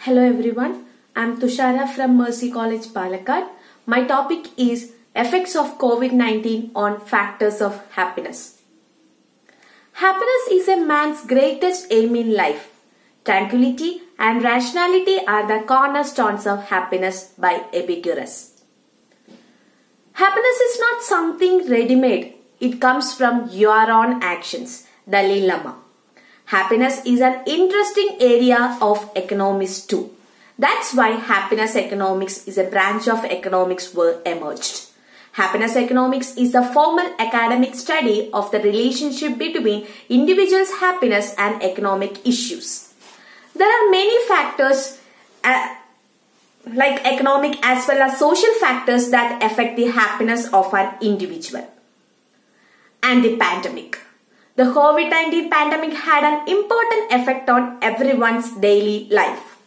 Hello everyone, I am Thushara from Mercy College, Palakkad. My topic is Effects of COVID-19 on Factors of Happiness. Happiness is a man's greatest aim in life. Tranquility and rationality are the cornerstones of happiness by Epicurus. Happiness is not something ready-made. It comes from your own actions. Dalai Lama. Happiness is an interesting area of economics too. That's why happiness economics is a branch of economics were emerged. Happiness economics is a formal academic study of the relationship between individuals' happiness and economic issues. There are many factors like economic as well as social factors that affect the happiness of an individual. And the pandemic. The COVID-19 pandemic had an important effect on everyone's daily life.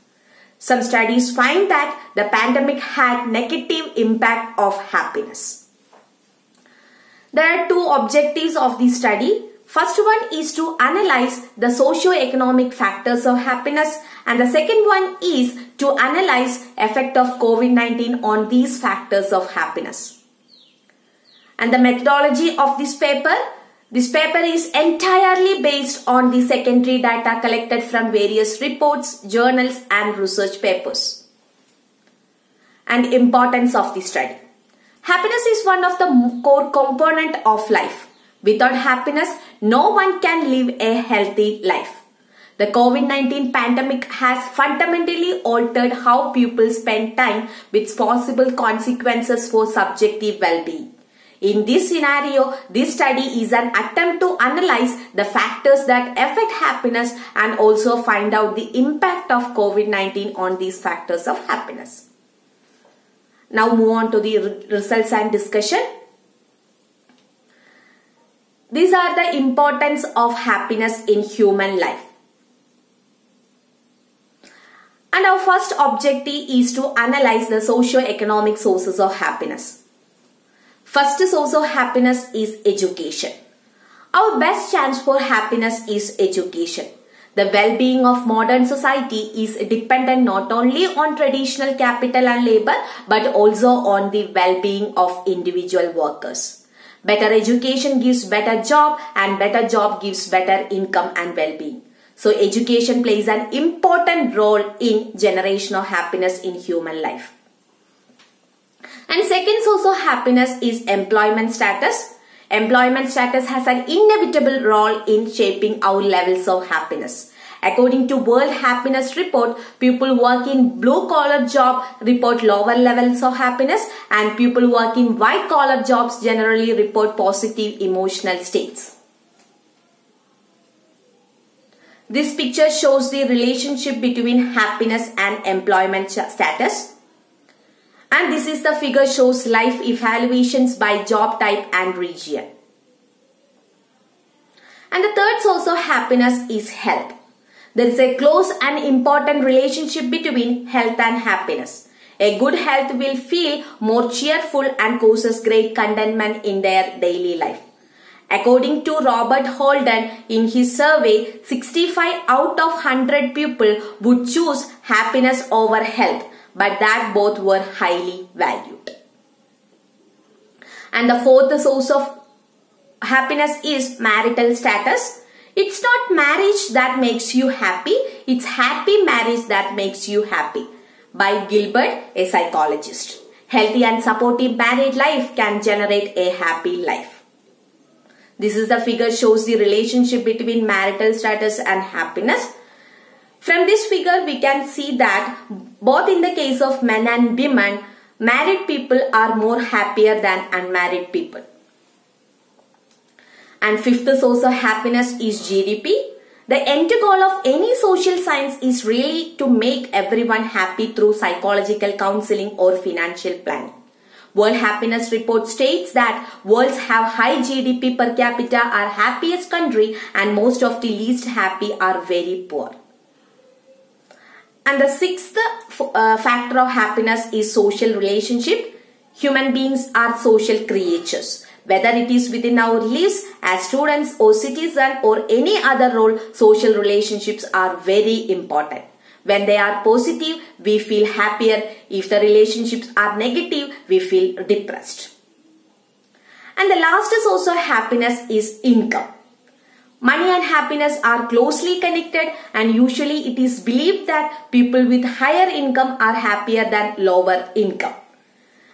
Some studies find that the pandemic had negative impact of happiness. There are two objectives of the study. First one is to analyze the socio-economic factors of happiness, and the second one is to analyze effect of COVID-19 on these factors of happiness. And the methodology of this paper is entirely based on the secondary data collected from various reports, journals and research papers. And importance of the study. Happiness is one of the core components of life. Without happiness, no one can live a healthy life. The COVID-19 pandemic has fundamentally altered how people spend time with possible consequences for subjective well-being. In this scenario, this study is an attempt to analyze the factors that affect happiness and also find out the impact of COVID-19 on these factors of happiness. Now move on to the results and discussion. These are the importance of happiness in human life. And our first objective is to analyze the socio-economic sources of happiness. First source of happiness is education. Our best chance for happiness is education. The well-being of modern society is dependent not only on traditional capital and labor but also on the well-being of individual workers. Better education gives better job and better job gives better income and well-being. So education plays an important role in generation of happiness in human life. And second source of happiness is employment status. Employment status has an inevitable role in shaping our levels of happiness. According to World Happiness Report, people work in blue-collar job report lower levels of happiness and people work in white-collar jobs generally report positive emotional states. This picture shows the relationship between happiness and employment status. And this is the figure shows life evaluations by job type and region. And the third source of happiness is health. There is a close and important relationship between health and happiness. A good health will feel more cheerful and causes great contentment in their daily life. According to Robert Holden, in his survey, 65 out of 100 people would choose happiness over health, but that both were highly valued. And the fourth source of happiness is marital status. It's not marriage that makes you happy, it's happy marriage that makes you happy. By Gilbert, a psychologist. Healthy and supportive married life can generate a happy life. This is the figure shows the relationship between marital status and happiness. From this figure, we can see that both in the case of men and women, married people are more happier than unmarried people. And fifth source of happiness is GDP. The end goal of any social science is really to make everyone happy through psychological counseling or financial planning. World Happiness Report states that worlds have high GDP per capita are happiest country and most of the least happy are very poor. And the sixth factor of happiness is social relationship. Human beings are social creatures. Whether it is within our lives as students or citizens or any other role, social relationships are very important. When they are positive, we feel happier. If the relationships are negative, we feel depressed. And the last source of happiness is income. Money and happiness are closely connected, and usually it is believed that people with higher income are happier than lower income.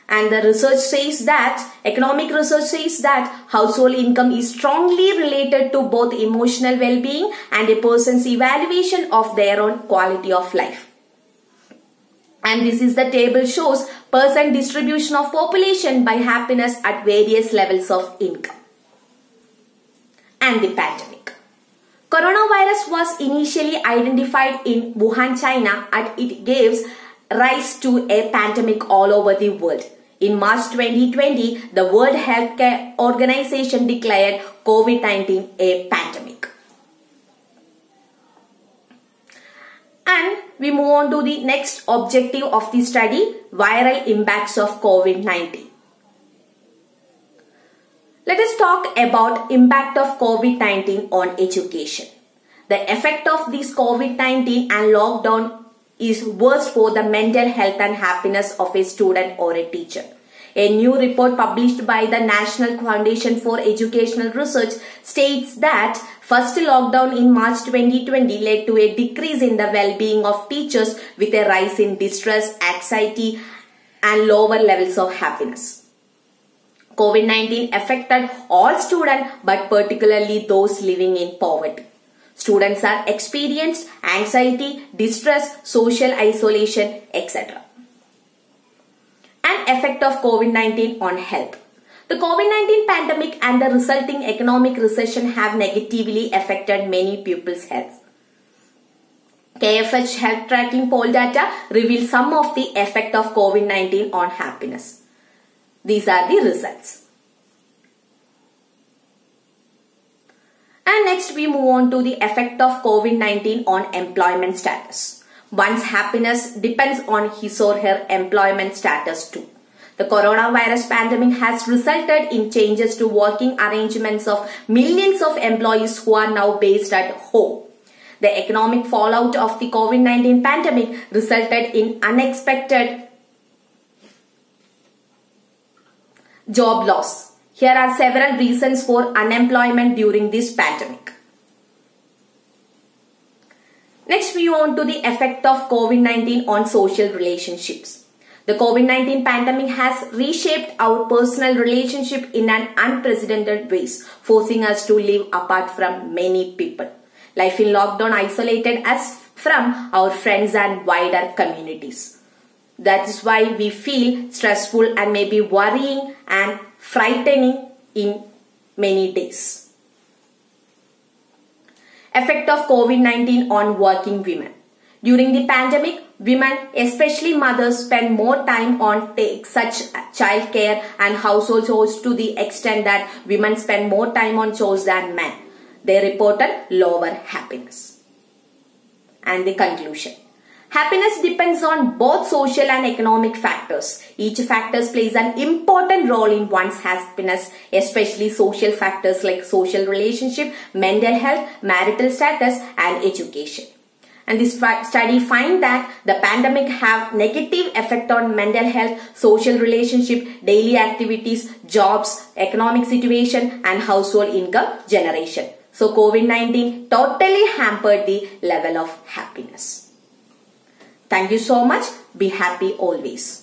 And the research says that, economic research says that household income is strongly related to both emotional well-being and a person's evaluation of their own quality of life. And this is the table shows percent distribution of population by happiness at various levels of income. And the pandemic. Coronavirus was initially identified in Wuhan, China, and it gives rise to a pandemic all over the world. In March 2020, the World Health Organization declared COVID-19 a pandemic. And we move on to the next objective of the study, viral impacts of COVID-19. Let us talk about impact of COVID-19 on education. The effect of this COVID-19 and lockdown is worst for the mental health and happiness of a student or a teacher. A new report published by the National Foundation for Educational Research states that first lockdown in March 2020 led to a decrease in the well-being of teachers with a rise in distress, anxiety, and lower levels of happiness. COVID-19 affected all students, but particularly those living in poverty. Students are experienced anxiety, distress, social isolation, etc. And effect of COVID-19 on health. The COVID-19 pandemic and the resulting economic recession have negatively affected many people's health. KFH health tracking poll data reveals some of the effect of COVID-19 on happiness. These are the results. And next we move on to the effect of COVID-19 on employment status. One's happiness depends on his or her employment status too. The coronavirus pandemic has resulted in changes to working arrangements of millions of employees who are now based at home. The economic fallout of the COVID-19 pandemic resulted in unexpected job loss. Here are several reasons for unemployment during this pandemic. Next, we move on to the effect of COVID-19 on social relationships. The COVID-19 pandemic has reshaped our personal relationship in an unprecedented ways, forcing us to live apart from many people. Life in lockdown isolated us from our friends and wider communities. That is why we feel stressful and maybe worrying and frightening in many days. Effect of COVID-19 on working women. During the pandemic, women, especially mothers, spend more time on such child care and household chores to the extent that women spend more time on chores than men. They reported lower happiness. And the conclusion. Happiness depends on both social and economic factors. Each factor plays an important role in one's happiness, especially social factors like social relationship, mental health, marital status, and education. And this study finds that the pandemic have negative effect on mental health, social relationship, daily activities, jobs, economic situation, and household income generation. So COVID-19 totally hampered the level of happiness. Thank you so much. Be happy always.